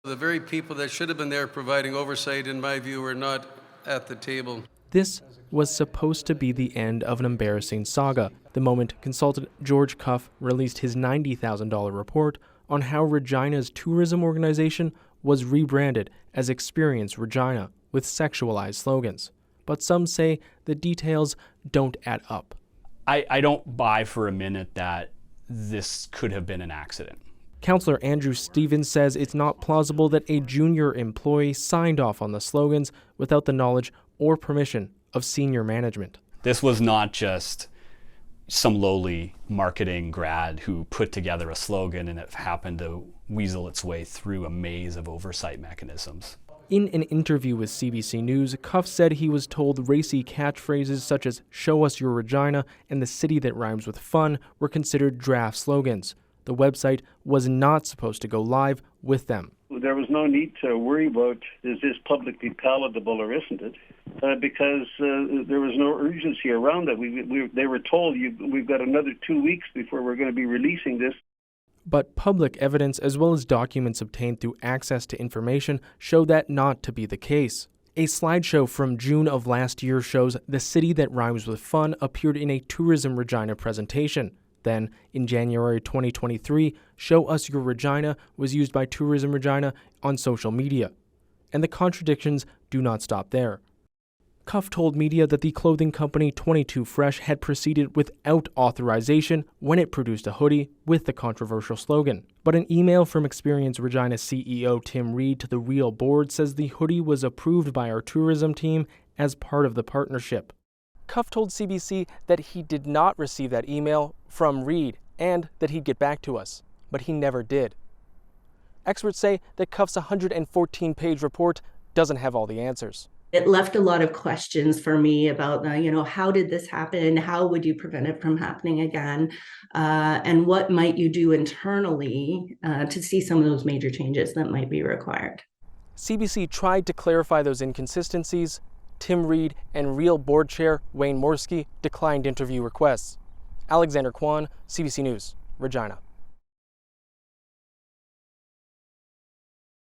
The very people that should have been there providing oversight, in my view, were not at the table. This was supposed to be the end of an embarrassing saga, the moment consultant George Cuff released his $90,000 report on how Regina's tourism organization was rebranded as Experience Regina with sexualized slogans. But some say the details don't add up. I don't buy for a minute that this could have been an accident. Councillor Andrew Stevens says it's not plausible that a junior employee signed off on the slogans without the knowledge or permission of senior management. This was not just some lowly marketing grad who put together a slogan and it happened to weasel its way through a maze of oversight mechanisms. In an interview with CBC News, Cuff said he was told racy catchphrases such as "Show us your Regina" and "The city that rhymes with fun" were considered draft slogans. The website was not supposed to go live with them. There was no need to worry about, is this publicly palatable or isn't it? Because there was no urgency around that. They were told, we've got another 2 weeks before we're going to be releasing this. But public evidence, as well as documents obtained through access to information, show that not to be the case. A slideshow from June of last year shows "The city that rhymes with fun" appeared in a Tourism Regina presentation. Then, in January 2023, "Show Us Your Regina" was used by Tourism Regina on social media. And the contradictions do not stop there. Cuff told media that the clothing company 22 Fresh had proceeded without authorization when it produced a hoodie with the controversial slogan. But an email from Experience Regina CEO Tim Reed to the Real board says the hoodie was approved by our tourism team as part of the partnership. Cuff told CBC that he did not receive that email from Reed and that he'd get back to us, but he never did. Experts say that Cuff's 114-page report doesn't have all the answers. It left a lot of questions for me about, how did this happen? How would you prevent it from happening again? And what might you do internally to see some of those major changes that might be required? CBC tried to clarify those inconsistencies. Tim Reed and Real board chair Wayne Morski declined interview requests. Alexander Kwan, CBC News, Regina.